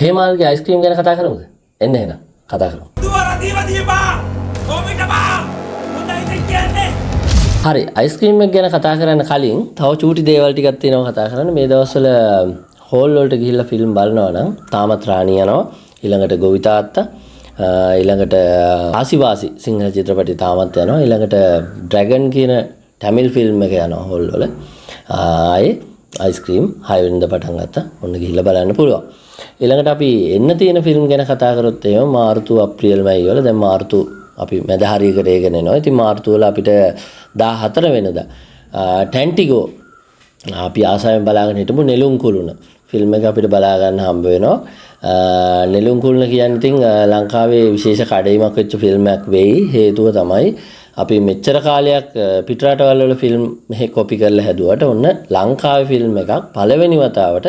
හේමාල්ගේ ice cream ගැන කතා කරමුද? එන්න එහෙනම් කතා කරමු. හරි අයිස්ක්‍රීම් එක ගැන කතා කරන්න කලින් තව චූටි දේවල් ටිකක් තියෙනවා කතා කරන්න. මේ දවස්වල හෝල් වලට ගිහිල්ලා ෆිල්ම් බලනවා නම් තාමත් රාණි යනවා. ඊළඟට ගෝවිතාත්තා ඊළඟට ආසිවාසි සිංහල චිත්‍රපටි තාමත් යනවා. ඊළඟට ඩ්‍රැගන් කියන තමිල් ෆිල්ම් එක යනවා හෝල් වල. ආයේ අයිස්ක්‍රීම් 6 වෙනිදා පටන් ගත්තා. ඔන්න ගිහිල්ලා බලන්න පුළුවන්. ඊළඟට අපි එන්න තියෙන ෆිල්ම් ගැන කතා කරොත් එහෙම මාර්තු අප්‍රේල් මැයි වල දැන් මාර්තු අපි මැද හරියකට ඒගෙන එනවා. ඉතින් මාර්තු වල අපිට 14 වෙනිදා ටැන්ටිගෝ අපි ආසාවෙන් බලාගෙන හිටපු නෙළුම් කුළුණ ෆිල්ම් එක අපිට බලා ගන්න හම්බ වෙනවා. නෙළුම් කුළුණ කියන්නේ ඉතින් ලංකාවේ විශේෂ කඩයිමක් වෙච්ච ෆිල්ම් එකක් වෙයි. හේතුව තමයි අපි මෙච්චර කාලයක් පිටරටවල වල ෆිල්ම් මෙහෙ කොපි කරලා හැදුවට ඔන්න ලංකාවේ ෆිල්ම් එකක් පළවෙනි වතාවට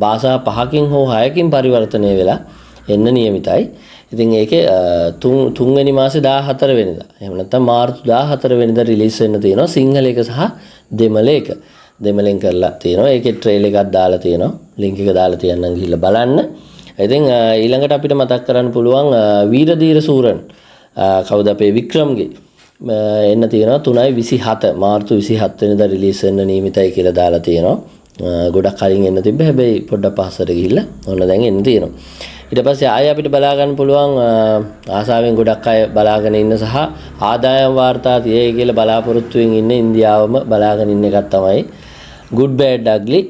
භාෂා 5කින් හෝ 6කින් පරිවර්තනය වෙලා එන්න නියමිතයි. ඉතින් ඒකේ තුන්වෙනි මාසේ 14 වෙනිදා. එහෙම නැත්නම් මාර්තු 14 වෙනිදා රිලීස් වෙන්න තියෙනවා සිංහල එක සහ දෙමළ එක. දෙමළෙන් කරලා තියෙනවා. ඒකේ ට්‍රේලර් එකක් දාලා තියෙනවා. ලින්ක් එක දාලා තියන්නම් ගිහිල්ලා බලන්න. ඉතින් ඊළඟට අපිට මතක් කරන්න පුළුවන් වීරදීර සූරන් කවුද අපේ වික්‍රම්ගේ එන්න තියෙනවා 3/27 මාර්තු 27 වෙනිදා රිලීස් වෙන්න නියමිතයි කියලා දාලා තියෙනවා. ගොඩක් කලින් එන්න තිබ්බ හැබැයි පොඩ්ඩක් පස්සට ගිහිල්ලා ඔන්න දැන් එන්න තියෙනවා. ඊට පස්සේ ආයෙ අපිට බලා ගන්න පුළුවන් ආසාවෙන් ගොඩක් අය බලාගෙන ඉන්න සහ ආදායම් වාර්තා තියයි කියලා බලාපොරොත්තුෙන් ඉන්න ඉන්දියාවම බලාගෙන ඉන්න එකක් තමයි Good Bad Ugly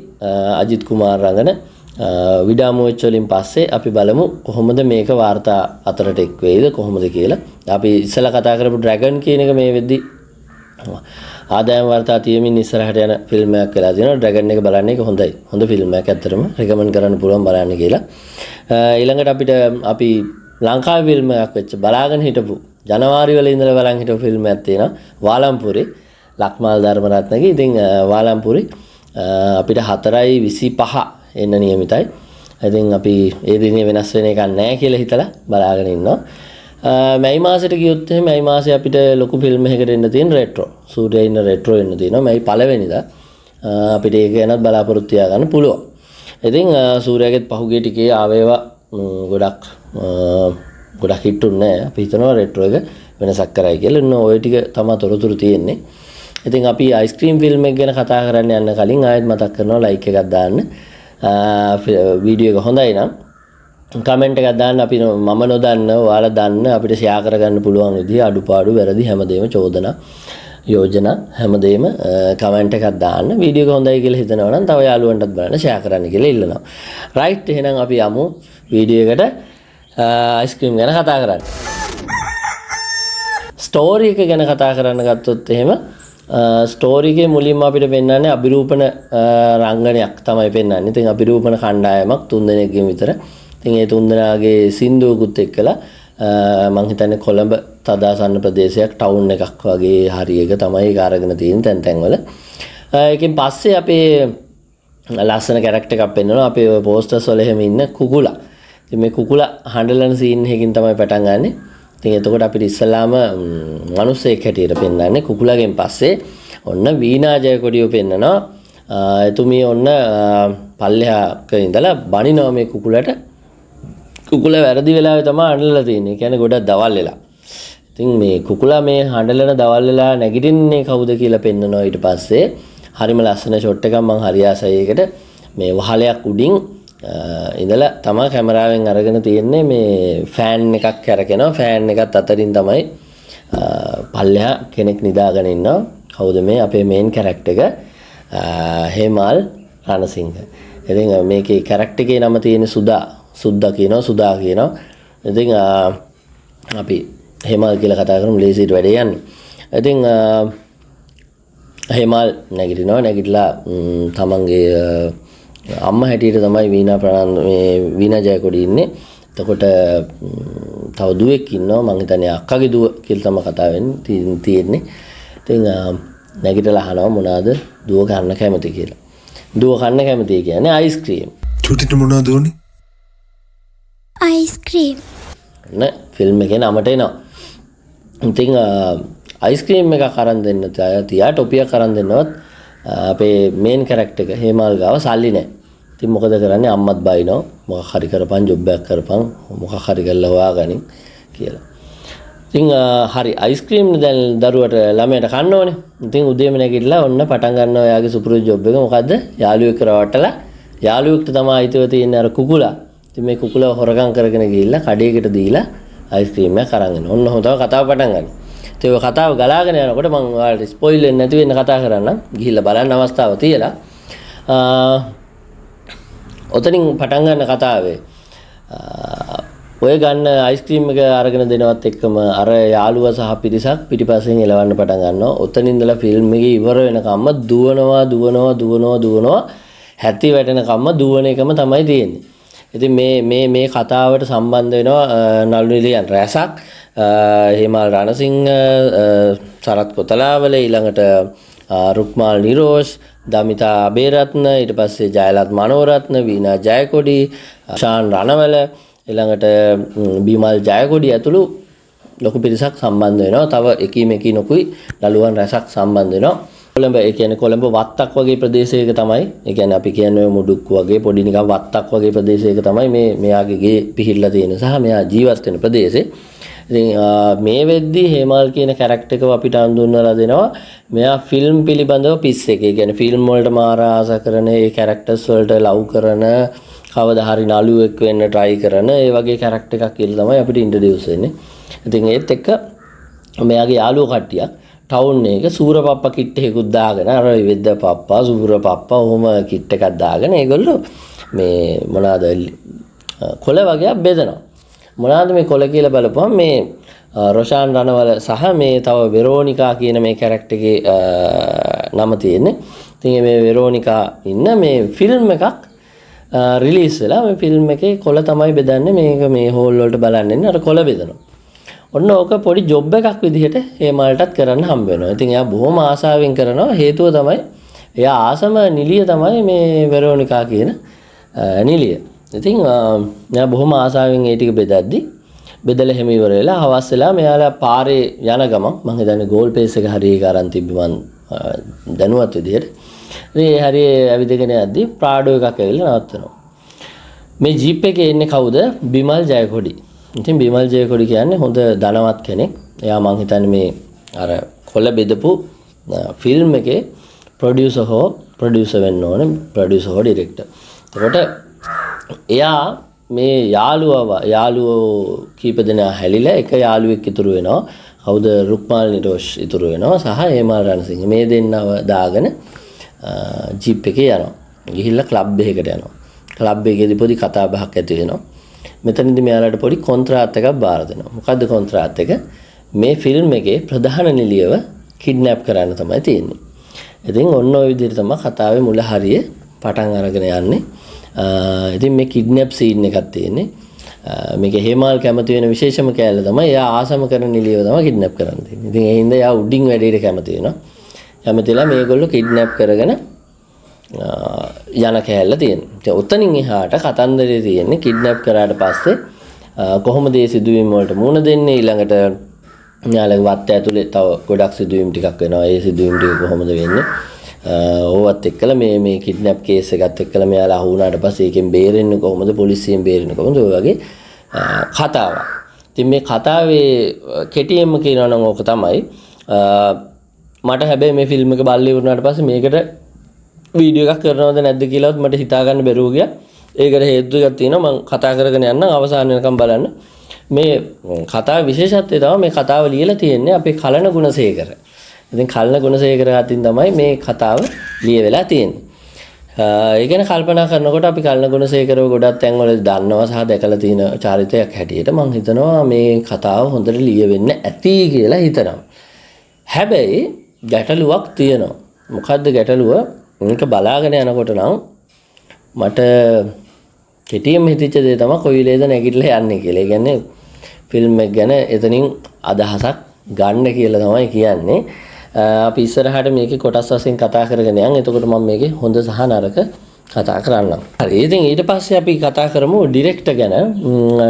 Ajith Kumar රංගන විඩාමෝච් වලින් පස්සේ අපි බලමු කොහොමද මේක වාර්තා අතරට එක් වෙයිද කොහොමද කියලා. අපි ඉස්සලා කතා කරපු ඩ්‍රැගන් කියන එක මේ වෙද්දි ආදායම් වාර්තා තියමින් ඉස්සරහට යන ෆිල්ම් එකක් වෙලා තියෙනවා. ඩ්‍රැගන් එක බලන්න එක හොඳයි. හොඳ ෆිල්ම් එකක් ඇත්තටම රෙකමන්ඩ් කරන්න පුළුවන් බලන්න කියලා. ඊළඟට අපිට අපි ලංකාවේ ෆිල්ම් එකක් වෙච්ච බලාගෙන හිටපු ජනවාරි වල ඉඳලා බලන් හිටපු ෆිල්ම් එකක් තියෙනවා. වාලම්පුරේ ලක්මාල් ධර්මරත්නගේ. ඉතින් වාලම්පුරේ අපිට 4/25 එන්න නියමිතයි. ඉතින් අපි ඒ දිනේ වෙනස් වෙන එකක් නැහැ කියලා හිතලා බලාගෙන ඉන්නවා. මැයි මාසෙට ගියොත් එහෙනම් මැයි මාසේ අපිට ලොකු ෆිල්ම් එකකට එන්න තියෙන රෙට්‍රෝ. සූර්යයා ඉන්න රෙට්‍රෝ එන්න තියෙනවා. මැයි 1 වෙනිදා අපිට ඒක ගැනත් බලාපොරොත්තු තියා ගන්න පුළුවන්. ඉතින් සූර්යාගෙත් පහුගිය ටිකේ ආවේවා ගොඩක් හිටුන්නේ නැහැ. අපි හිතනවා රෙට්‍රෝ එක වෙනසක් කරයි කියලා. ඉන්න ওই ටික තමයි තොරතුරු තියෙන්නේ. ඉතින් අපි අයිස්ක්‍රීම් ෆිල්ම් එක ගැන කතා කරන්න යන්න කලින් ආයෙත් මතක් කරනවා ලයික් එකක් දාන්න. වීඩියෝ එක හොඳයි නම් කමෙන්ට් එකක් දාන්න. අපි මම නොදන්න ඔයාලා දන්න අපිට ෂෙයා කරගන්න පුළුවන් විදිහ අඩුපාඩු වැරදි හැමදේම චෝදනා යෝජනා හැමදේම කමෙන්ට් එකක් දාන්න. වීඩියෝ එක හොඳයි කියලා හිතනවා නම් තව යාළුවන්ටත් බලන්න ෂෙයා කරන්න කියලා ඉල්ලනවා. රයිට් එහෙනම් අපි යමු වීඩියෝ එකට අයිස්ක්‍රීම් ගැන කතා කරන්න. ස්ටෝරි එක ගැන කතා කරන්න ගත්තොත් එහෙම ස්ටෝරි එකේ මුලින්ම අපිට පෙන්වන්නේ අභිරූපණ රංගනයක් තමයි පෙන්වන්නේ. ඉතින් අභිරූපණ කණ්ඩායමක් 3 දෙනෙක්ගෙන් විතර. ඉතින් ඒ 3 දෙනාගේ සින්දුවකුත් එක්කලා මම හිතන්නේ කොළඹ තදාසන්න ප්‍රදේශයක් ටවුන් එකක් වගේ හරියක තමයි ඒක අරගෙන තියෙන තැන් වල. ඒකෙන් පස්සේ අපේ ලස්සන කැරක්ටර් එකක් පෙන්වනවා. අපේ පෝස්ටර්ස් වල එහෙම ඉන්න කුකුලා. ඉතින් මේ කුකුලා හඬලන සීන් එකකින් තමයි පටන් ගන්නෙ. ඉතින් එතකොට අපිට ඉස්සලාම මිනිස්සෙක් හැටියට පෙන්වන්නේ කුකුලාගෙන් පස්සේ ඔන්න වීණා ජයකොඩියෝ පෙන්නනවා. එතුමිය ඔන්න පල්ලෙහාක ඉඳලා බනිනවා මේ කුකුලට. කුකුලා වැරදි වෙලාවේ තමයි හඬලලා තියෙන්නේ. කියන්නේ ගොඩක් දවල් වෙලා. ඉතින් මේ කුකුලා මේ හඬලන දවල් වෙලා නැගිටින්නේ කවුද කියලා පෙන්නනවා. ඊට පස්සේ හරිම ලස්සන ෂොට් එකක් මම හරි ආසයි ඒකට. මේ වහලයක් උඩින් ඉඳලා තමයි කැමරාවෙන් අරගෙන තියෙන්නේ. මේ ෆෑන් එකක් කරකිනවා. ෆෑන් එකත් අතරින් තමයි පල්ලෙහා කෙනෙක් නිදාගෙන ඉන්නවා. කවුද මේ අපේ මේන් කැරක්ටර් එක හේමල් රණසිංහ. ඉතින් මේකේ කැරක්ටර් එකේ නම තියෙන්නේ සුද්දා කියනවා. ඉතින් අපි හේමල් කියලා කතා කරමු ලේසියට වැඩේ යන්න. ඉතින් හේමල් නැගිටලා තමන්ගේ අම්මා හැටියට තමයි වීණා ජයකොඩි ඉන්නේ. එතකොට තව දුවෙක් ඉන්නවා. මං හිතන්නේ අක්කගේ දුව කියලා තමයි කතා වෙන්නේ තියෙන්නේ. ඉතින් නැගිටලා අහනවා මොනවාද දුව කන්න කැමති කියලා. දුව කන්න කැමති කියන්නේ අයිස්ක්‍රීම්. චුටිට මොනවද උනේ? අයිස්ක්‍රීම්. නේ ෆිල්ම් එකේ නමට එනවා. ඉතින් අයිස්ක්‍රීම් එකක් අරන් දෙන්න තියා ටොපියක් අරන් දෙන්නවත් අපේ මේන් කැරක්ටර් එක හේමල් ගාව සල්ලි නැහැ. ඉතින් මොකද කරන්නේ අම්මත් බයිනෝ මොකක් හරි කරපන් ජොබ් එකක් කරපන් මොකක් හරි කරලා හොයාගනින් කියලා. ඉතින් හරි අයිස්ක්‍රීම් දැන් දරුවට ළමයට කන්න ඕනේ. ඉතින් උදේම නැගිටලා ඔන්න පටන් ගන්නවා එයාගේ සුපුරුදු ජොබ් එක. මොකද්ද? යාළුවෙක් කරවටලා යාළුවෙක්ට තමයි අයිතිව තියෙන අර කුකුලා. ඉතින් මේ කුකුලා හොරගම් කරගෙන ගිහිල්ලා කඩේකට දීලා අයිස්ක්‍රීම් එකක් අරන් එනවා. ඔන්න හොතව කතාව පටන් ගන්න. ඉතින් ඔය කතාව ගලාගෙන යනකොට මම ඔයාලට ස්පොයිල් වෙන්නේ නැති වෙන්න කතා කරන්නම්. ගිහිල්ලා බලන්න අවස්ථාව තියලා. ඔතනින් පටන් ගන්න කතාවේ ඔය ගන්න අයිස්ක්‍රීම් එක අරගෙන දෙනවත් එක්කම අර යාළුවා සහ පිරිසක් පිටිපස්සෙන් එලවන්න පටන් ගන්නවා. ඔතනින් ඉඳලා ෆිල්ම් එකේ ඉවර වෙනකම්ම දුවනවා හැටි වැටෙනකම්ම දුවන එකම තමයි තියෙන්නේ. ඉතින් මේ කතාවට සම්බන්ධ වෙනවා නළු නිලියන් රැසක් හේමල් රණසිංහ සරත් කොතලාවල ඊළඟට රුක්මාල් නිරෝෂ් දමිතා අබේරත්න ඊට පස්සේ ජයලත් මනෝරත්න වීණා ජයකොඩි ශාන් රණවල ඊළඟට බිමල් ජයකොඩි ඇතුළු ලොකු පිරිසක් සම්බන්ධ වෙනවා. තව එකිනෙකුයි නළුවන් රැසක් සම්බන්ධ වෙනවා. කොළඹ ඒ කියන්නේ කොළඹ වත්තක් වගේ ප්‍රදේශයක තමයි. ඒ කියන්නේ අපි කියන්නේ මුඩුක්කු වගේ පොඩි නිකන් වත්තක් වගේ ප්‍රදේශයක තමයි මෙයාගේ ගේ පිහිල්ලා තියෙන සහ මෙයා ජීවත් වෙන ප්‍රදේශේ. ඉතින් මේ වෙද්දී හේමල් කියන කැරක්ටර් එකව අපිට හඳුන්වලා දෙනවා. මෙයා ෆිල්ම් පිළිබඳව පිස්සෙක්. ඒ කියන්නේ ෆිල්ම් වලට මාර ආස කරන ඒ කැරක්ටර්ස් වලට ලව් කරන කවදා හරි නළුවෙක් වෙන්න try කරන ඒ වගේ කැරක්ටර් එකක් කියලා තමයි අපිට ඉන්ට්‍රොඩියුස් වෙන්නේ. ඉතින් ඒත් එක්ක මෙයාගේ යාළුවෝ කට්ටියක් ටවුන් එක සූරපප්පා කිට් එකකුත් දාගෙන අර වෙද්ද පප්පා සූරපප්පා ඔහොම කිට් එකක් දාගෙන ඒගොල්ලෝ මේ මොනවාද කොළ වගේ බෙදනවා. මොනවාද මේ කොළ කියලා බලපුවම මේ රොෂාන් රණවල සහ මේ තව වෙරෝනිකා කියන මේ කැරක්ටර් එකේ නම තියෙන්නේ. ඉතින් මේ වෙරෝනිකා ඉන්න මේ ෆිල්ම් එකක් රිලීස් වෙලා මේ ෆිල්ම් එකේ කොළ තමයි බෙදන්නේ. මේක මේ හෝල් වලට බලන්න ඉන්නේ අර කොළ බෙදනවා. ඔන්න ඕක පොඩි ජොබ් එකක් විදිහට හේමල්ටත් කරන්න හම්බ වෙනවා. ඉතින් එයා බොහොම ආසාවෙන් කරනවා. හේතුව තමයි එයා ආසම නිලිය තමයි මේ වෙරෝනිකා කියන නිලිය. ඉතින් එයා බොහොම ආසාවෙන් ඒ ටික බෙදද්දි බෙදලා හැම ඉවර වෙලා හවස් වෙලා මෙයාලා පාරේ යන ගමන් මම හිතන්නේ ගෝල් පේස් එක හරිය එක අරන් තිබ්බ මන් දැනුවත් විදිහට. ඉතින් ඒ හරිය ඇවිදගෙන යද්දි ප්‍රාඩෝ එකක් ඇවිල්ලා නවත්තනවා. මේ ජීප් එකේ ඉන්නේ කවුද? බිමල් ජයකොඩි. ඉතින් බිමල් ජයකොඩි කියන්නේ හොඳ ධනවත් කෙනෙක්. එයා මං හිතන්නේ මේ අර කොළ බෙදපු ෆිල්ම් එකේ ප්‍රොඩියුසර් වෙන්න ඕනේ. ප්‍රොඩියුසර් හෝ ඩිරෙක්ටර්. එතකොට එයා මේ යාළුවෝ කීප දෙනා හැලිලා එක යාළුවෙක් ඉතුරු වෙනවා. කවුද? රුක්මාල් නිරෝෂ් ඉතුරු වෙනවා සහ හේමල් රණසිංහ. මේ දෙන්නව දාගෙන ජීප් එකේ යනවා. ගිහිල්ලා ක්ලබ් එකකට යනවා. ක්ලබ් එකේදී පොඩි කතා බහක් ඇති වෙනවා. මෙතනදී මෙයාලට පොඩි කොන්ත්‍රාත් එකක් බාර දෙනවා. මොකද්ද කොන්ත්‍රාත් එක? මේ ෆිල්ම් එකේ ප්‍රධාන නිලියව කිඩ්නැප් කරන්න තමයි තියෙන්නේ. ඉතින් ඔන්න ඔය විදිහට තමයි කතාවේ මුල හරිය පටන් අරගෙන යන්නේ. ඉතින් මේ කිඩ්නැප් සීන් එකක් තියෙන්නේ. මේක හේමල් කැමති වෙන විශේෂම කෑල්ල තමයි එයා ආසම කරන නිලියව තමයි කිඩ්නැප් කරන්න තියෙන්නේ. ඉතින් ඒ හින්දා එයා උඩින් වැඩේට කැමති වෙනවා. කැමතිලා මේගොල්ලෝ කිඩ්නැප් කරගෙන යන කෑල්ල තියෙනවා. ඉතින් උතනින් එහාට කතන්දරේ තියෙන්නේ කිඩ්නැප් කරාට පස්සේ කොහොමද මේ සිදුවීම් වලට මුහුණ දෙන්නේ ඊළඟට යාළුවෝ වත්ත ඇතුලේ තව ගොඩක් සිදුවීම් ටිකක් වෙනවා. ඒ සිදුවීම් ටික කොහොමද වෙන්නේ? ඕවත් එක්කලා මේ කිඩ්නැප් කේස් එකත් එක්කලා මෙයාලා අහු වුණාට පස්සේ ඒකෙන් බේරෙන්නේ කොහොමද? පොලිසියෙන් බේරෙන්නේ කොහොමද? ඔය වගේ කතාවක්. ඉතින් මේ කතාවේ කෙටියෙන්ම කියනවා නම් ඕක තමයි. මට හැබැයි මේ ෆිල්ම් එක බලලා ඉවරනාට පස්සේ මේකට වීඩියෝ එකක් කරනවද නැද්ද කියලාත් මට හිතා ගන්න බැරුව ගියා. ඒකට හේතු එකක් තියෙනවා. මම කතා කරගෙන යන්න අවසාන වෙනකම් බලන්න. මේ කතාවේ විශේෂත්වය තමයි මේ කතාව ලියලා තියෙන්නේ අපේ කලන ගුණසේකර. ඉතින් කලන ගුණසේකර අතින් තමයි මේ කතාව ලියවිලා තියෙන්නේ. ඒ ගැන කල්පනා කරනකොට අපි කලන ගුණසේකරව ගොඩක් තැන්වල දන්නවා සහ දැකලා තියෙන චරිතයක් හැටියට මම හිතනවා මේ කතාව හොඳට ලියවෙන්න ඇති කියලා හිතනවා. හැබැයි ගැටලුවක් තියෙනවා. මොකද්ද ගැටලුව? මේක බලාගෙන යනකොට නම් මට කෙටියෙන් හිතෙච්ච දේ තමයි කොයි වෙලේද නැගිටලා යන්නේ කියලා. ඒ කියන්නේ ෆිල්ම් එක ගැන එතනින් අදහසක් ගන්න කියලා තමයි කියන්නේ. අපි ඉස්සරහට මේකේ කොටස් වශයෙන් කතා කරගෙන යන්. එතකොට මම මේකේ හොඳ සහ නරක කතා කරන්නම්. හරි. ඉතින් ඊට පස්සේ අපි කතා කරමු ඩිරෙක්ටර් ගැන.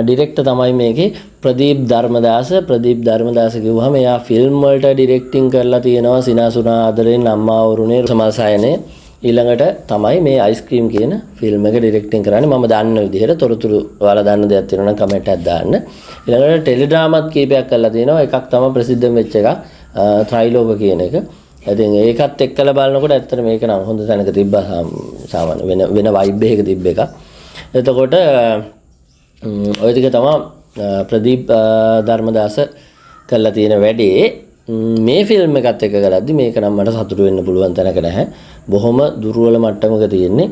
ඩිරෙක්ටර් තමයි මේකේ ප්‍රදීප් ධර්මදාස. ප්‍රදීප් ධර්මදාස කිව්වහම එයා ෆිල්ම් වලට ඩිරෙක්ටිං කරලා තියෙනවා. සිනාසුනා ආදරෙන්, අම්මා වරුනේ, සමල්සයනේ, ඊළඟට තමයි මේ අයිස්ක්‍රීම් කියන ෆිල්ම් එක ඩිරෙක්ටිං කරන්නේ. මම දන්න විදිහට තොරතුරු ඔයාලා දන්න දෙයක් තියෙනවා නම් කමෙන්ට් එකක් දාන්න. ඊළඟට ටෙලිඩ්‍රාමාත් කීපයක් කරලා තියෙනවා. එකක් තමයි ප්‍රසිද්ධම වෙච්ච එක ත්‍රිලෝක කියන එක. ඉතින් ඒකත් එක්කලා බලනකොට ඇත්තට මේක නම් හොඳ තැනක තිබ්බා සාමාන්‍ය වෙන වයිබ් එකක තිබ්බ එකක්. එතකොට ඔය ටික තමයි ප්‍රදීප් ධර්මදාස කරලා තියෙන වැඩේ. මේ ෆිල්ම් එකත් එක්ක කරද්දි මේක නම් මට සතුටු වෙන්න පුළුවන් තැනක නැහැ. බොහොම දුර්වල මට්ටමක තියෙන්නේ.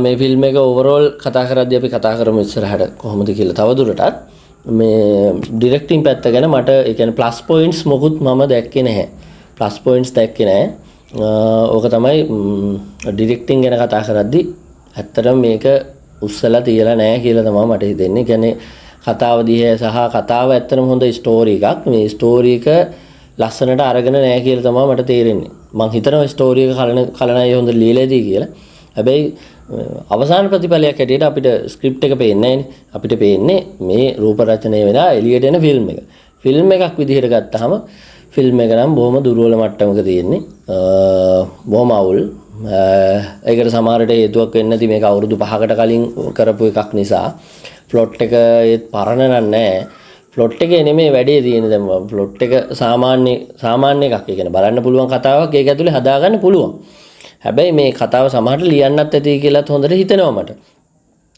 මේ ෆිල්ම් එක ඕවරෝල් කතා කරද්දී අපි කතා කරමු ඉස්සරහට කොහොමද කියලා තවදුරටත්. මේ ඩිරෙක්ටිං පැත්ත ගැන මට ඒ කියන්නේ ප්ලස් පොයින්ට්ස් මොකුත් මම දැක්කේ නැහැ. ප්ලස් පොයින්ට්ස් දැක්කේ නැහැ. ඕක තමයි ඩිරෙක්ටිං ගැන කතා කරද්දී ඇත්තටම මේක උස්සලා තියලා නැහැ කියලා තමයි මට හිතෙන්නේ. කියන්නේ කතාව දිහා සහ කතාව ඇත්තටම හොඳ ස්ටෝරි එකක්. මේ ස්ටෝරි එක ලස්සනට අරගෙන නැහැ කියලා තමයි මට තේරෙන්නේ. මං හිතනවා ස්ටෝරි එක කලනයි හොඳ ලියලාදී කියලා. හැබැයි අවසාන ප්‍රතිඵලයක් හැටියට අපිට ස්ක්‍රිප්ට් එක පේන්නේ නැහැනේ. අපිට පේන්නේ මේ රූප රචනය වෙලා එළියට එන ෆිල්ම් එක. ෆිල්ම් එකක් විදිහට ගත්තාම ෆිල්ම් එක නම් බොහොම දුර්වල මට්ටමක තියෙන්නේ. බොහොම අවුල්. ඒකට සමහරට හේතුවක් වෙන්න ඇති මේක අවුරුදු 5කට කලින් කරපු එකක් නිසා. ප්ලොට් එක ඒත් පරණ නැහැ. ප්ලොට් එකේ නෙමෙයි වැඩේ තියෙන්නේ. දැන් ප්ලොට් එක සාමාන්‍ය එකක්. ඒ කියන්නේ බලන්න පුළුවන් කතාවක් ඒක ඇතුලේ හදාගන්න පුළුවන්. හැබැයි මේ කතාව සමහරට ලියන්නත් ඇති කියලාත් හොඳට හිතෙනවා මට.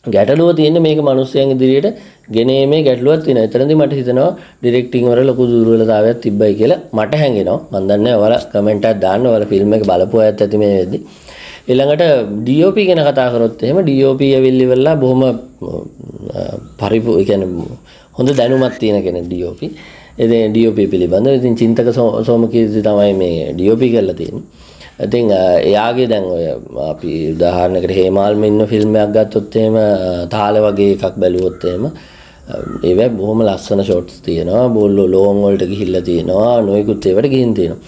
ගැටලුව තියෙන්නේ මේක මිනිස්සුන් ඉදිරියට ගෙනීමේ ගැටලුවක් තියෙනවා. එතනදී මට හිතෙනවා ඩිරෙක්ටිං වල ලොකු දුර්වලතාවයක් තිබ්බයි කියලා මට හැඟෙනවා. මම දන්නේ නැහැ ඔයාලා කමෙන්ට් එකක් දාන්න. ඔයාලා ෆිල්ම් එක බලපු අයත් ඇති මේ වෙද්දි. ඊළඟට DOP ගැන කතා කරොත් එහෙම DOP ඇවිල්ලි වෙලා බොහොම ඒ කියන්නේ හොඳ දැනුමක් තියෙන කෙනෙක් DOP. ඉතින් DOP පිළිබඳව ඉතින් චින්තක සෝමකීර්ති තමයි මේ DOP කරලා තියෙන්නේ. ඉතින් එයාගේ දැන් ඔය අපි උදාහරණයකට හේමාල්ම ඉන්න ෆිල්ම් එකක් ගත්තොත් එහෙම තාල වගේ එකක් බැලුවොත් එහෙම ඒවැ බොහොම ලස්සන ෂොට්ස් තියෙනවා. බෝල්ලෝ ලෝන් වලට ගිහිල්ලා තියෙනවා. නොයිකුත් ඒවට ගිහින් තියෙනවා.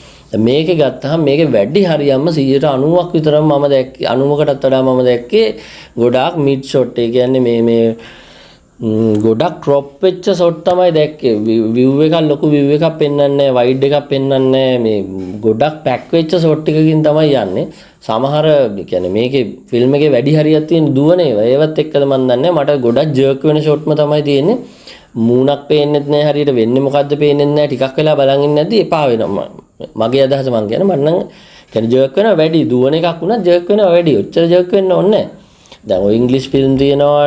මේක ගත්තාම මේකේ වැඩි හරියම්ම 90%ක් විතරම මම දැක්කේ 90කටත් වඩා මම දැක්කේ ගොඩාක් මිඩ් ෂොට්. ඒ කියන්නේ මේ ගොඩක් ක්‍රොප් වෙච්ච ෂොට් තමයි දැක්කේ. view එකක් ලොකු view එකක් පෙන්වන්නේ නැහැ, wide එකක් පෙන්වන්නේ නැහැ. මේ ගොඩක් පැක් වෙච්ච ෂොට් එකකින් තමයි යන්නේ. සමහර කියන්නේ මේකේ ෆිල්ම් එකේ වැඩි හරියක් තියෙන දුවනේ ඒවත් එක්කද මන් දන්නේ. මට ගොඩක් ජර්ක් වෙන ෂොට්ම තමයි තියෙන්නේ. මූණක් පේන්නෙත් නැහැ, හරියට වෙන්නේ මොකද්ද පේන්නෙත් නැහැ. ටිකක් වෙලා බලන් ඉන්නේ නැද්දි එපා වෙනවා. මගේ අදහස මං කියන්නේ මම නම් කියන්නේ ජර්ක් වෙනවා වැඩි. දුවන එකක් වුණා ජර්ක් වෙනවා වැඩි. ඔච්චර ජර්ක් වෙන්න ඕනේ නැහැ. දැන් ඔය ඉංග්‍රීසි ෆිල්ම් තියෙනවා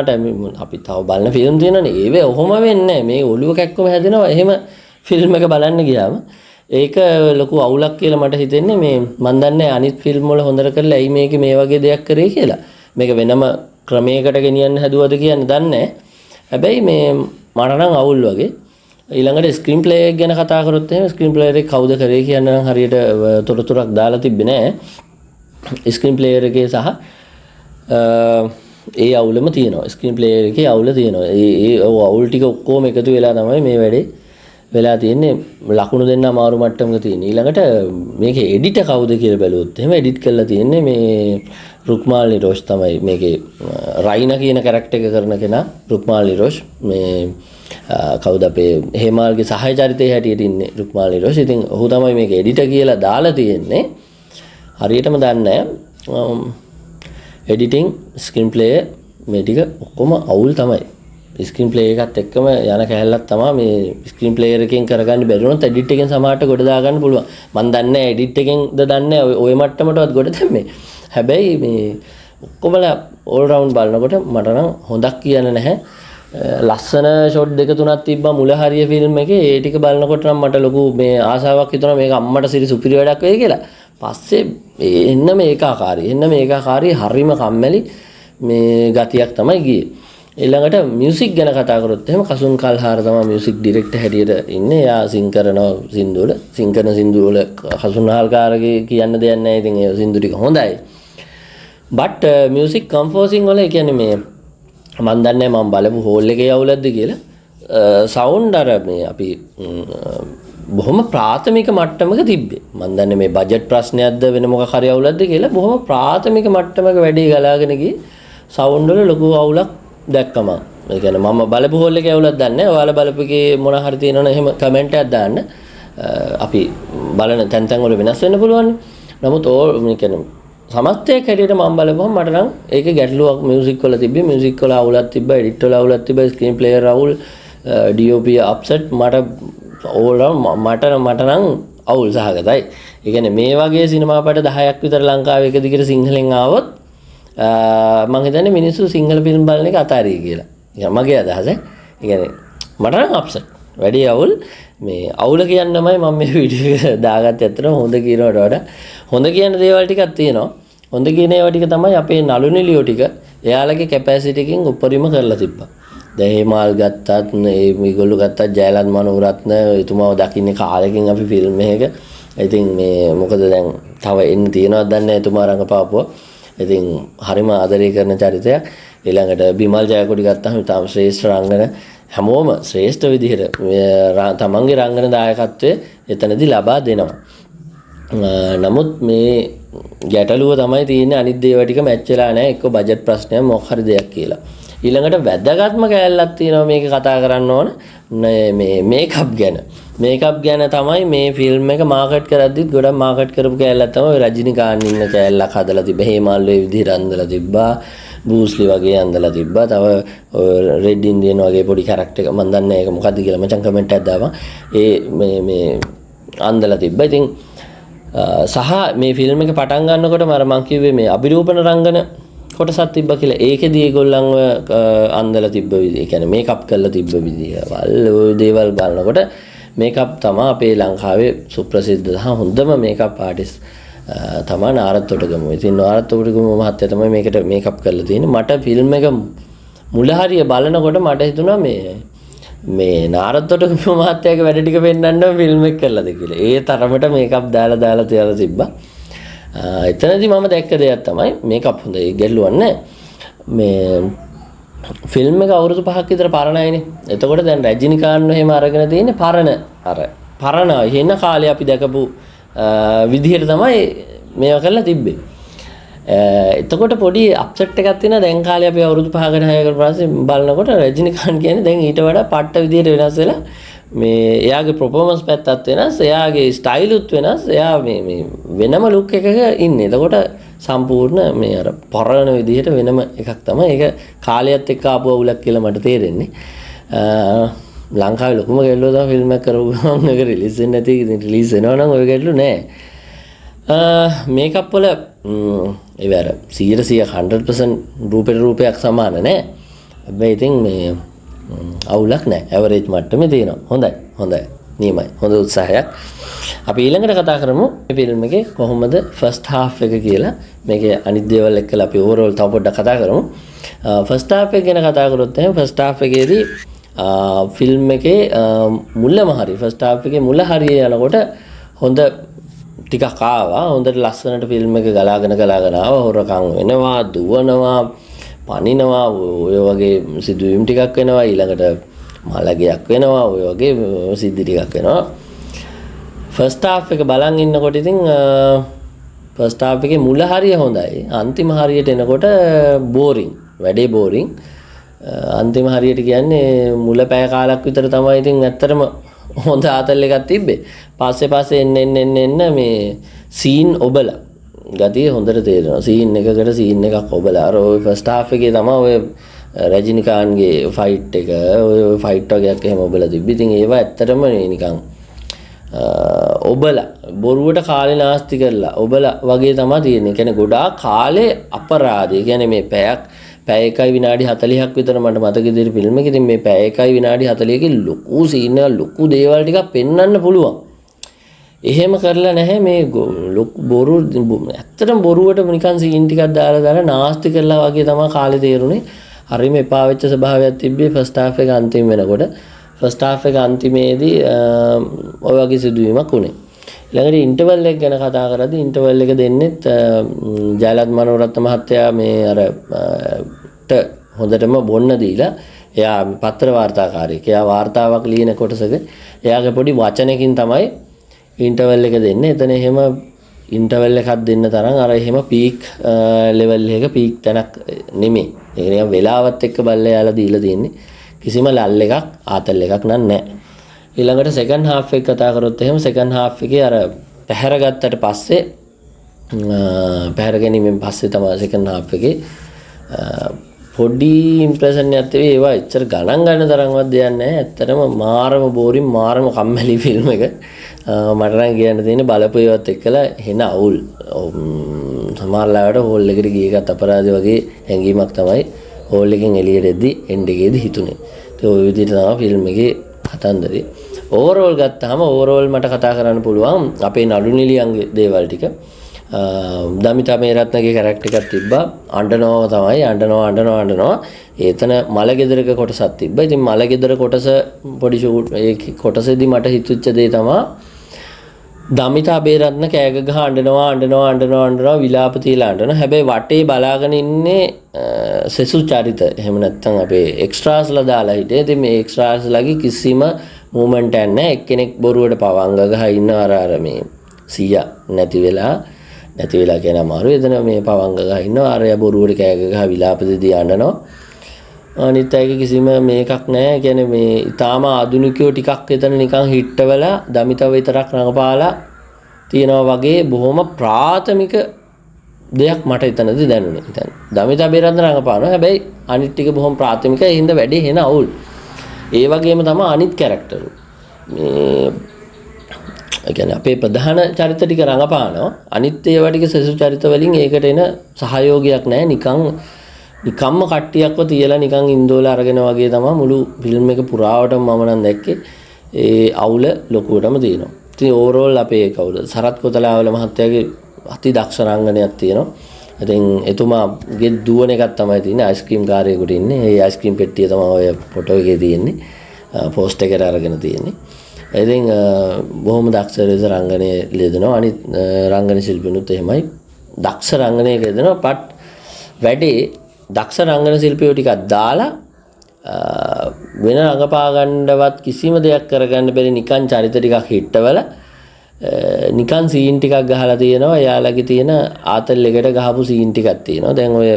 අපි තව බලන ෆිල්ම් තියෙනවානේ. ඒවේ ඔහොම වෙන්නේ නැහැ. මේ ඔළුව කැක්කම හැදෙනවා. එහෙම ෆිල්ම් එක බලන්න ගියාම ඒක ලොකු අවුලක් කියලා මට හිතෙන්නේ. මේ මන් දන්නේ අනිත් ෆිල්ම් වල හොඳට කරලා ඇයි මේක මේ වගේ දෙයක් කරේ කියලා. මේක වෙනම ක්‍රමයකට ගෙනියන්න හැදුවද කියන්නේ දන්නේ නැහැ. හැබැයි මේ මට නම් අවුල් වගේ. ඊළඟට ස්ක්‍රීන් ප්ලේ එක ගැන කතා කරොත් එහෙම ස්ක්‍රීන් ප්ලේයර් එක කවුද කරේ කියන නම් හරියට තොරතුරක් දාලා තිබ්බේ නැහැ. ස්ක්‍රීන් ප්ලේයර් එකේ සහ ඒ අවුලම තියෙනවා. ස්ක්‍රීන් ප්ලේයර් එකේ අවුල තියෙනවා. ඒ අවුල් ටික ඔක්කොම එකතු වෙලා තමයි මේ වැඩේ වෙලා තියෙන්නේ. ලකුණු දෙන්න අමාරු මට්ටමක තියෙන. ඊළඟට මේකේ එඩිටර් කවුද කියලා බැලුවොත් එහෙම එඩිට් කරලා තියෙන්නේ මේ රුක්මාල් නිරෝෂ් තමයි. මේකේ රයිනා කියන කැරක්ටර් එක කරන කෙනා රුක්මාල් නිරෝෂ්. මේ කවුද අපේ හේමාල්ගේ සහචරිතය හැටියට ඉන්නේ රුක්මාල් නිරෝෂ්. ඉතින් ඔහු තමයි මේක එඩිටර් කියලා දාලා තියෙන්නේ. හරියටම දන්නේ නැහැ. එඩිටිං ස්ක්‍රීන් ප්ලේ මේ ටික ඔක්කොම අවුල් තමයි. ස්ක්‍රීන් ප්ලේ එකත් එක්කම යන කැලලක් තමයි මේ ස්ක්‍රීන් ප්ලේයර් එකෙන් කරගන්න බැරි වුණොත් එඩිට් එකෙන් සමහරට ගොඩ දාගන්න පුළුවන්. මම දන්නේ නැහැ එඩිට් එකෙන්ද දන්නේ ඔය මට්ටමටවත් ගොඩ දැම්මේ. හැබැයි මේ ඔක්කොමලා ඕල් රවුන්ඩ් බලනකොට මට නම් හොඳක් කියන්න නැහැ. ලස්සන ෂොට් දෙක තුනක් තිබ්බා මුල හරිය ෆිල්ම් එකේ. ඒ ටික බලනකොට නම් මට ලොකු මේ ආසාවක් හිතුණා මේක අම්මට සිරි සුපිරි වැඩක් වෙයි කියලා. පස්සේ එන්න මේකාකාරී හරිම කම්මැලි මේ ගතියක් තමයි ගියේ. ඊළඟට මියුසික් ගැන කතා කරොත් එහෙම කසුන් කල්හාර තමයි මියුසික් ඩිරෙක්ටර් හැටියට ඉන්නේ. එයා සිං කරනවා සින්දු වල. සිං කරන සින්දු වල කසුන් හාල්කාරගේ කියන්න දෙයක් නැහැ. ඉතින් ඒ සින්දු ටික හොඳයි. but music composing වල කියන්නේ මේ මම දන්නේ මම බලපු හෝල් එකේ අවුලක්ද කියලා. සවුන්ඩ් අර මේ අපි බොහොම ප්‍රාථමික මට්ටමක තිබ්බේ. මම දන්නේ මේ බජට් ප්‍රශ්නයක්ද වෙන මොකක් හරි අවුලක්ද කියලා. බොහොම ප්‍රාථමික මට්ටමක වැඩි ගලාගෙන ගියේ. සවුන්ඩ් වල ලොකු අවුලක් දැක්කම. ඒ කියන්නේ මම බලපු හෝල් එකේ අවුලක් දන්නේ නැහැ. ඔයාලා බලපු එකේ මොන හරි තියෙනවනේ එහෙම කමෙන්ට් එකක් දාන්න. අපි බලන තැන් වල වෙනස් වෙන්න පුළුවන්. නමුත් මේ කියන්නේ සමස්තයක් හැටියට මම බලපුවම මට නම් ඒකේ ගැටලුවක් මියුසික් වල තිබ්බේ. මියුසික් වල අවුලක් තිබ්බා, එඩිට් වල අවුලක් තිබ්බා, ස්ක්‍රීන් ප්ලේයර් අවුල්, DOP අප්සෙට් මට මට නම් අවුල් සහගතයි. ඒ කියන්නේ මේ වගේ සිනමා පාට 10ක් විතර ලංකාවේ එක දිගට සිංහලෙන් ආවොත් මම හිතන්නේ මිනිස්සු සිංහල ෆිල්ම් බලන එක අතාරියි කියලා. මගේ අදහස. ඒ කියන්නේ මට නම් අප්සෙට් වැඩි අවුල් මේ අවුල කියන්නමයි මම මේ වීඩියෝ එක දාගත්තේ. ඇත්තටම හොඳ කියනවට වඩා හොඳ කියන දේවල් ටිකක් තියෙනවා. හොඳ කියන ඒවා ටික තමයි අපේ නළු නිලියෝ ටික එයාලගේ කැපැසිටි එකෙන් උපරිම කරලා තිබ්බා. දැන් හේමාල් ගත්තත් මේගොල්ලෝ ගත්තත් ජයලත් මනෝරත්න එතුමාව දකින්නේ කාලෙකින් අපි ෆිල්ම් එකක. ඉතින් මේ මොකද දැන් තව එන්න තියෙනවද දන්නේ නැහැ එතුමා රඟපාපුවා. ඉතින් හරිම ආදරය කරන චරිතයක්. ඊළඟට බිමල් ජයකොඩි ගත්තාම තාම ශ්‍රේෂ්ඨ රංගන හැමෝම ශ්‍රේෂ්ඨ විදිහට තමන්ගේ රංගන දායකත්වය එතනදී ලබා දෙනවා. නමුත් මේ ගැටලුව තමයි තියෙන්නේ අනිත් දේවල් ටික මැච් වෙලා නැහැ. එක්ක බජට් ප්‍රශ්නයක් මොකක් හරි දෙයක් කියලා. ඊළඟට වැදගත්ම කැලලක් තියෙනවා මේක කතා කරන්න ඕන මේ මේකප් ගැන. මේකප් ගැන තමයි මේ ෆිල්ම් එක මාකට් කරද්දිත් ගොඩක් මාකට් කරපු කැලලක් තමයි රජිනිකාන්ත ඉන්න කැලලක් හදලා තිබ්බේ. හේමල් ඒ විදිහට අඳලා තිබ්බා. බූස්ලි වගේ අඳලා තිබ්බා. තව රෙඩ් ඉන්දියන් වගේ පොඩි කැරක්ටර් එක මම දන්නේ නැහැ ඒක මොකද්ද කියලා මචං කමෙන්ට් එකක් දාපන්. ඒ මේ අඳලා තිබ්බා. ඉතින් සහ මේ ෆිල්ම් එක පටන් ගන්නකොට මම කිව්වේ මේ අභිරූපණ රංගන කොටසක් තිබ්බා කියලා. ඒකෙදී ඒගොල්ලන්ව අඳලා තිබ්බ විදිහ. ඒ කියන්නේ මේකප් කරලා තිබ්බ විදිහ. ඔය දේවල් බලනකොට මේකප් තමයි අපේ ලංකාවේ සුප්‍රසිද්ධ සහ හොඳම මේකප් ආටිස්ට් තමයි නාරත් තොටගම. ඉතින් නාරත් තොටගම මහත්තයා තමයි මේකට මේකප් කරලා තියෙන්නේ. මට ෆිල්ම් එක මුල හරිය බලනකොට මට හිතුණා මේ නාරත් තොටගම මහත්තයාගේ වැඩ ටික පෙන්වන්න ෆිල්ම් එක කරලාද කියලා. ඒ තරමට මේකප් දාලා තියලා තිබ්බා. එතනදී මම දැක්ක දෙයක් තමයි මේකප් හොඳයි ගැල්ලුවක් නැහැ. මේ ෆිල්ම් එක අවුරුදු 5ක් විතර පරණයිනේ. එතකොට දැන් රජිනිකාන්ත එහෙම අරගෙන තියෙන්නේ පරණ ඉන්න කාලේ අපි දැකපු විදිහට තමයි මේවා කරලා තිබ්බේ. එතකොට පොඩි අප්සෙට් එකක් තියෙනවා. දැන් කාලේ අපි අවුරුදු 5කට 6කට පස්සේ බලනකොට රජිනිකාන්ත කියන්නේ දැන් ඊට වඩා පට්ට විදිහට වෙනස් වෙලා මේ එයාගේ performance පැත්තත් වෙනස්, එයාගේ ස්ටයිල් උත් වෙනස්. එයා මේ වෙනම ලුක් එකක ඉන්නේ. එතකොට සම්පූර්ණ මේ අර පරණ විදිහට වෙනම එකක් තමයි. ඒක කාලයත් එක්ක ආපු අවුලක් කියලා මට තේරෙන්නේ. ලංකාවේ ලොකුම ගැටලුව තමයි ෆිල්ම් එක කරපු ගමන් එක රිලීස් වෙන්නේ නැති. ඉතින් රිලීස් වෙනවා නම් ඔය ගැටලුව නෑ. මේකප් වල ඒ අර 100% රූපයක් සමාන නෑ. හැබැයි ඉතින් මේ අවුලක් නෑ. ඇවරේජ් මට්ටමේ තියෙනවා. හොඳයි. නියමයි. හොඳ උත්සාහයක්. අපි ඊළඟට කතා කරමු මේ ෆිල්ම් එකේ කොහොමද ෆස්ට් හාෆ් එක කියලා. මේකේ අනිත් දේවල් එක්කලා අපි ඕවරෝල් තව පොඩ්ඩක් කතා කරමු. ෆස්ට් හාෆ් එක ගැන කතා කරොත් එහෙනම් ෆස්ට් හාෆ් එකේදී ෆිල්ම් එකේ මුලම හරිය ෆස්ට් හාෆ් එකේ මුල හරිය යනකොට හොඳ ටිකක් ආවා. හොඳට ලස්සනට ෆිල්ම් එක ගලාගෙන ආවා. හොරකම් වෙනවා, දුවනවා, පනිනවා, ඔය වගේ සිදුවීම් ටිකක් වෙනවා. ඊළඟට මලගයක් වෙනවා. ඔය වගේ සිද්ධි ටිකක් වෙනවා. ෆස්ට් හාෆ් එක බලන් ඉන්නකොට ඉතින් ෆස්ට් හාෆ් එකේ මුල හරිය හොඳයි. අන්තිම හරියට එනකොට බෝරින්. වැඩේ බෝරින්. අන්තිම හරියට කියන්නේ මුල පැය කාලක් විතර තමයි ඉතින් ඇත්තටම හොඳ ආතල් එකක් තිබ්බේ. පස්සේ එන්න මේ සීන් ඔබලා ගතිය හොඳට තේරෙනවා. සීන් එකකට සීන් එකක් ඔබලා. අර ඔය ෆස්ට් හාෆ් එකේ තමයි ඔය රජිනිකාන්ගේ ෆයිට් එක ඔය ෆයිට් වගේක් එහෙම ඔබලා තිබ්බේ. ඉතින් ඒවා ඇත්තටම නිකන් ඔබලා බොරුවට කාලේ නාස්ති කරලා ඔබලා වගේ තමයි තියෙන්නේ. කියන්නේ ගොඩාක් කාලේ අපරාධය. කියන්නේ මේ පැය 1 විනාඩි 40ක් විතර මට මතක විදිහට ෆිල්ම් එකේ ඉතින් මේ පැය 1 විනාඩි 40කේ ලොකු සීන් එක ලොකු දේවල් ටිකක් පෙන්වන්න පුළුවන්. එහෙම කරලා නැහැ මේ බොරු ඇත්තටම බොරුවට නිකන් සීන් ටිකක් දාලා නාස්ති කරලා වගේ තමයි කාලේ තේරුනේ. හරිම එපා වෙච්ච ස්වභාවයක් තිබ්බේ ෆස්ට් හාෆ් එක අන්තිම වෙනකොට. ෆස්ට් හාෆ් එක අන්තිමේදී ඔය වගේ සිදුවීමක් වුණේ. ඊළඟට ඉන්ටර්වල් එක ගැන කතා කරද්දී ඉන්ටර්වල් එක දෙන්නෙත් ජයලත් මනෝරත්න මහත්තයා මේ අර හොඳටම බොන්න දීලා එයා පත්‍ර වාර්තාකාරයෙක්. එයා වාර්තාවක් ලියන කොටසක එයාගේ පොඩි වචනකින් තමයි ඉන්ටර්වල් එක දෙන්නේ. එතන එහෙම ඉන්ටර්වල් එකක් දෙන්න තරම් අර එහෙම පීක් ලෙවල් එක පීක් තැනක් නෙමෙයි. ඒක නිකන් වෙලාවත් එක්ක බල්ලා යාලා දීලා තියෙන්නේ. කිසිම ලල් එකක් ආතල් එකක් නැහැ. ඊළඟට සෙකන්ඩ් හාෆ් එක කතා කරොත් එහෙම සෙකන්ඩ් හාෆ් එකේ අර පැහැර ගත්තට පස්සේ පැහැර ගැනීමෙන් පස්සේ තමයි සෙකන්ඩ් හාෆ් එකේ පොඩි ඉම්ප්‍රෙෂන් එකක් තිබේ. ඒවා එච්චර ගණන් ගන්න තරම්වත් දෙයක් නැහැ. ඇත්තටම මාරම බෝරින් මාරම කම්මැලි ෆිල්ම් එක. මට නම් කියන්න තියෙන්නේ බලපු ඒවත් එක්කලා හෙන අවුල්. සමහර ලාවට හෝල් එකට ගිය එකත් අපරාධය වගේ හැඟීමක් තමයි හෝල් එකෙන් එළියට එද්දි එන්ඩ් එකේදී හිතුනේ. ඒ ඔය විදිහට තමයි ෆිල්ම් එකේ කතන්දරේ. ඕවරෝල් ගත්තාම ඕවරෝල් මට කතා කරන්න පුළුවන් අපේ නඩු නිලියන්ගේ දේවල් ටික. දමිතා මේරත්නගේ කැරක්ටර් එකක් තිබ්බා. අඬනවා තමයි අඬනවා. ඒතන මලගෙදරක කොටසක් තිබ්බා. ඉතින් මලගෙදර කොටස පොඩි ෂූට් ඒ කොටසේදී මට හිතුච්ච දේ තමයි දමිතා බේරත්න කෑග ගහ අඬනවා විලාප තියලා අඬනවා. හැබැයි වටේ බලාගෙන ඉන්නේ සෙසු චරිත. එහෙම නැත්නම් අපේ එක්ස්ට්‍රාස්ලා දාලා හිටියේ. ඉතින් මේ එක්ස්ට්‍රාස්ලාගේ කිසිම මූවමන්ට් එකක් නැහැ. එක්කෙනෙක් බොරුවට පවංග ගහ ඉන්න අර මේ සීයා නැති වෙලා කියන අමාරු. එතන මේ පවංග ගහ ඉන්නවා. අරයා බොරුවට කෑග ගහ විලාප දෙදී අඬනවා. අනිත් අයගේ කිසිම මේකක් නැහැ. කියන්නේ මේ ඊටාම ආධුනිකයෝ ටිකක් එතන නිකන් හිට්ටවලා දමිතව විතරක් රඟපාලා තියෙනවා වගේ බොහොම ප්‍රාථමික දෙයක් මට එතනදී දැනුනේ. ඉතින් දමිතා බේරත්න රඟපානවා. හැබැයි අනිත් ටික බොහොම ප්‍රාථමිකයි. ඒ හින්දා වැඩේ හෙන අවුල්. ඒ වගේම තමයි අනිත් කැරක්ටර්. මේ ඒ කියන්නේ අපේ ප්‍රධාන චරිත ටික රඟපානවා. අනිත් ඒවා ටික සෙසු චරිත වලින් ඒකට එන සහයෝගයක් නැහැ. නිකම්ම කට්ටියක්ව තියලා නිකන් ඉන්දෝලා අරගෙන වගේ තමයි මුළු ෆිල්ම් එක පුරාවටම මම නම් දැක්කේ. ඒ අවුල ලොකුවටම තියෙනවා. ඉතින් ඕවරෝල් අපේ කවුද සරත් කොතලාවල මහත්තයාගේ අති දක්ෂ රංගනයක් තියෙනවා. ඉතින් එතුමාගේ දුවන එකක් තමයි තියෙන්නේ. අයිස්ක්‍රීම් කාර්යයකට ඉන්නේ. ඒ අයිස්ක්‍රීම් පෙට්ටිය තමයි ඔය ෆොටෝ එකේ තියෙන්නේ. පෝස්ට් එකට අරගෙන තියෙන්නේ. ඉතින් බොහොම දක්ෂ ලෙස රංගනයේ යෙදෙනවා. අනිත් රංගන ශිල්පිනුත් එහෙමයි. දක්ෂ රංගනයක යෙදෙනවා. පට් වැඩේ දක්ෂ රංගන ශිල්පියෝ ටිකක් දාලා වෙන රඟපා ගන්නවත් කිසිම දෙයක් කරගන්න බැරි නිකන් චරිත ටිකක් හිටවල නිකන් සීන් ටිකක් ගහලා තියෙනවා. එයාලගේ තියෙන ආතල් එකට ගහපු සීන් ටිකක් තියෙනවා. දැන් ඔය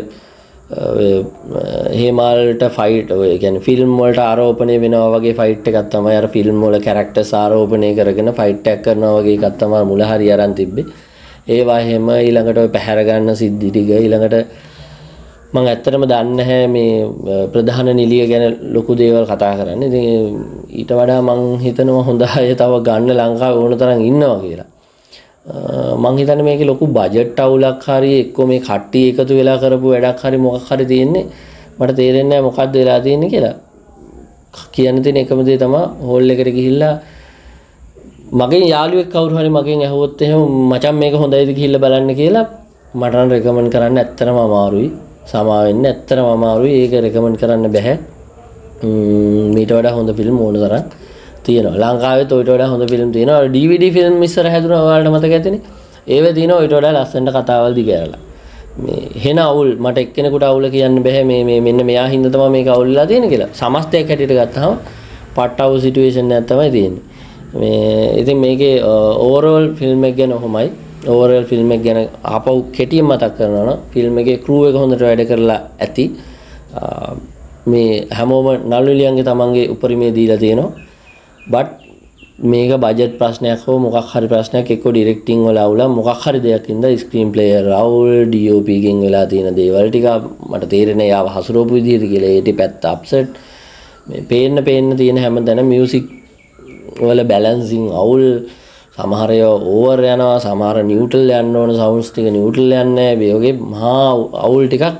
හේමාල්ට ෆයිට් ඔය කියන්නේ ෆිල්ම් වලට ආරෝපණය වෙනවා වගේ ෆයිට් එකක් තමයි අර ෆිල්ම් වල කැරක්ටර්ස් ආරෝපණය කරගෙන ෆයිට් එකක් කරනවා වගේ එකක් තමයි මුල හරිය අරන් තිබ්බේ. ඒවා එහෙම ඊළඟට ඔය පැහැර ගන්න සිද්ධි ටික ඊළඟට මම ඇත්තටම දන්නේ නැහැ මේ ප්‍රධාන නිලිය ගැන ලොකු දේවල් කතා කරන්න. ඉතින් ඊට වඩා මම හිතනවා හොඳ අය තව ගන්න ලංකාවේ ඕන තරම් ඉන්නවා කියලා. මම හිතන්නේ මේකේ ලොකු බජට් අවුලක් හරි එක්ක මේ කට්ටිය එකතු වෙලා කරපු වැඩක් හරි මොකක් හරි තියෙන්නේ. මට තේරෙන්නේ නැහැ මොකක්ද වෙලා තියෙන්නේ කියලා. කියන්න තියෙන එකම දේ තමයි හෝල් එකට ගිහිල්ලා මගේ යාළුවෙක් කවුරු හරි මගෙන් ඇහුවොත් එහෙම මචං මේක හොඳයිද ගිහිල්ලා බලන්න කියලා මට නම් රෙකමන්ඩ් කරන්න ඇත්තටම අමාරුයි. සමා වෙන්න ඇත්තටම අමාරුයි. ඒක රෙකමන්ඩ් කරන්න බෑ. මීට වඩා හොඳ ෆිල්ම් ඕන තරම් තියෙනවා. ලංකාවෙත් ඔයිට වඩා හොඳ ෆිල්ම් තියෙනවා. DVD ෆිල්ම් ඉස්සර හැදුනා ඔයාලට මතක ඇතිනේ. ඒව තියෙනවා ඔයිට වඩා ලස්සනට කතාවල් දිගහැරලා. මේ හෙන අවුල් මට එක්කෙනෙකුට අවුල කියන්න බෑ මේ මෙන්න මෙයා හින්දා තමයි මේක අවුල් වෙලා තියෙන්නේ කියලා. සමස්තයක් හැටියට ගත්තාම පට් අවුල් සිටුේෂන් එකක් තමයි තියෙන්නේ. මේ ඉතින් මේකේ ඕවරෝල් ෆිල්ම් එක ගැන කොහොමයි ඕවරෝල් ෆිල්ම් එක ගැන ආපහු කෙටියෙන් මතක් කරනවා නම් ෆිල්ම් එකේ ක්‍රූ එක හොඳට වැඩ කරලා ඇති. මේ හැමෝම නළුලියන්ගේ තමන්ගේ උපරිමය දීලා තියෙනවා. බට් මේක බජට් ප්‍රශ්නයක් හෝ මොකක් හරි ප්‍රශ්නයක් එක්ක ඩිරෙක්ටිං වල අවුල මොකක් හරි දෙයක් ඉඳලා ස්ක්‍රීන් ප්ලේයර් අවුල් DOP ගෙන් වෙලා තියෙන දේවල් ටික මට තේරෙන්නේ යාව හසුරවපු විදිහට කියලා. ඒ ටිකත් අප්සෙට් මේ පේන්න තියෙන හැමදැන මියුසික් වල බැලන්සින් අවුල් සමහර ඒවා ඕවර් යනවා සමහර නියුට්‍රල් යන්න ඕන සවුන්ඩ්ස් ටික නියුට්‍රල් යන්නේ නැහැ. මේ වගේ මහා අවුල් ටිකක්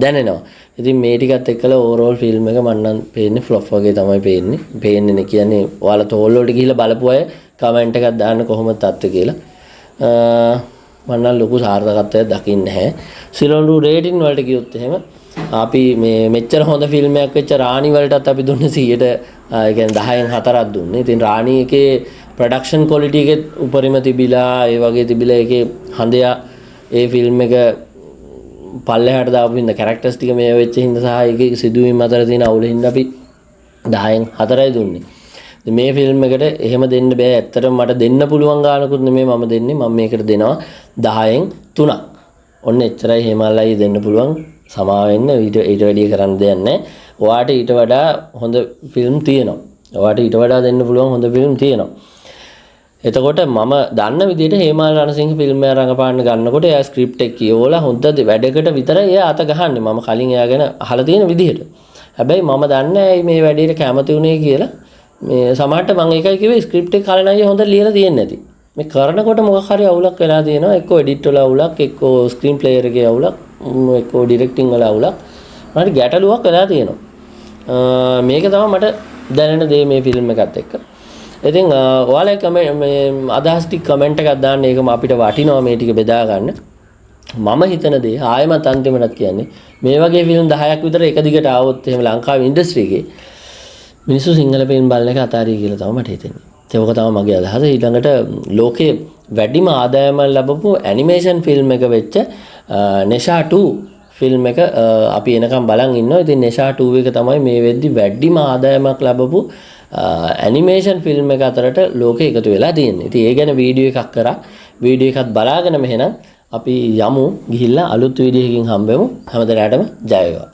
දැනෙනවා. ඉතින් මේ ටිකත් එක්කලා ඕවරෝල් ෆිල්ම් එක මම නම් පේන්නේ ෆ්ලොප් වගේ තමයි පේන්නේ. පේන්නේ නේ කියන්නේ ඔයාලා තෝල් වලට ගිහිල්ලා බලපු අය කමෙන්ට් එකක් දාන්න කොහොමද තත්ත්වය කියලා. මම නම් ලොකු සාර්ථකත්වයක් දකින්නේ නැහැ. සිලොන්ඩු රේටින් වලට ගියොත් එහෙම අපි මේ මෙච්චර හොඳ ෆිල්ම් එකක් වෙච්ච රාණි වලටත් අපි දුන්නේ 100ට ඒ කියන්නේ 10න් 4ක් දුන්නේ. ඉතින් රාණි එකේ ප්‍රොඩක්ෂන් ක්වොලිටි එකේ උපරිම තිබිලා ඒ වගේ තිබිලා ඒකේ හඳයා ඒ ෆිල්ම් එක පල්ලෙහාට දාපු හින්දා කැරක්ටර්ස් ටික මේ වෙච්ච හින්දා සහ ඒකේ සිදුවීම් අතර තියෙන අවුල හින්දා අපි 10න් 4යි දුන්නේ. ඉතින් මේ ෆිල්ම් එකට එහෙම දෙන්න බෑ. ඇත්තටම මට දෙන්න පුළුවන් ගානකුත් නෙමෙයි මම දෙන්නේ. මම මේකට දෙනවා 10න් 3ක්. ඔන්න එච්චරයි හේමාලයි දෙන්න පුළුවන්. සමා වෙන්න ඊට වැඩිය කරන්න දෙයක් නැහැ. ඔයාට ඊට වඩා හොඳ ෆිල්ම් තියෙනවා. ඔයාට ඊට වඩා දෙන්න පුළුවන් හොඳ ෆිල්ම් තියෙනවා. එතකොට මම දන්න විදිහට හේමාල් රණසිංහ ෆිල්ම් එක රඟපාන්න ගන්නකොට එයා ස්ක්‍රිප්ට් එක කියවලා හොඳ වැඩකට විතරයි එයා අත ගහන්නේ. මම කලින් එයා ගැන අහලා තියෙන විදිහට. හැබැයි මම දන්නේ ඇයි මේ වැඩේට කැමති වුණේ කියලා. මේ සමහරට මම ඒකයි කිව්වේ ස්ක්‍රිප්ට් එක කලින් අයියා හොඳට ලියලා තියෙන්නේ නැති. මේ කරනකොට මොකක් හරි අවුලක් වෙලා තියෙනවා. එක්කෝ එඩිට් වල අවුලක්, එක්කෝ ස්ක්‍රීන් ප්ලේයර් එකේ අවුලක්, එක්කෝ ඩිරෙක්ටිං වල අවුලක්. හරි ගැටලුවක් වෙලා තියෙනවා. මේක තමයි මට දැනෙන දේ මේ ෆිල්ම් එකත් එක්ක. ඉතින් ඔයාලා මේ අදහස් ටික කමෙන්ට් එකක් දාන්න. ඒකම අපිට වටිනවා මේ ටික බෙදා ගන්න. මම හිතන දේ ආයෙමත් අන්තිමටත් කියන්නේ මේ වගේ ෆිල්ම් 10ක් විතර එක දිගට ආවොත් එහෙම ලංකාවේ ඉන්ඩස්ට්‍රි එකේ මිනිස්සු සිංහල ෆිල්ම් බලන එක අතාරිය කියලා තමයි මට හිතෙන්නේ. ඒක තමයි මගේ අදහස. ඊළඟට ලෝකේ වැඩිම ආදායම ලැබපු ඇනිමේෂන් ෆිල්ම් එක වෙච්ච නෙෂා 2 ෆිල්ම් එක අපි එනකම් බලන් ඉන්නවා. ඉතින් නෙෂා 2 එක තමයි මේ වෙද්දි වැඩිම ආදායමක් ලැබපු ඇනිමේෂන් ෆිල්ම් එක අතරට ලෝකෙ එකතු වෙලා තියෙන්නේ. ඉතින් ඒ ගැන වීඩියෝ එකක් කරා. වීඩියෝ එකත් බලාගෙන මෙහෙනම් අපි යමු ගිහිල්ලා අලුත් වීඩියෝ එකකින් හම්බෙමු. හැමදාටම ජය වේවා.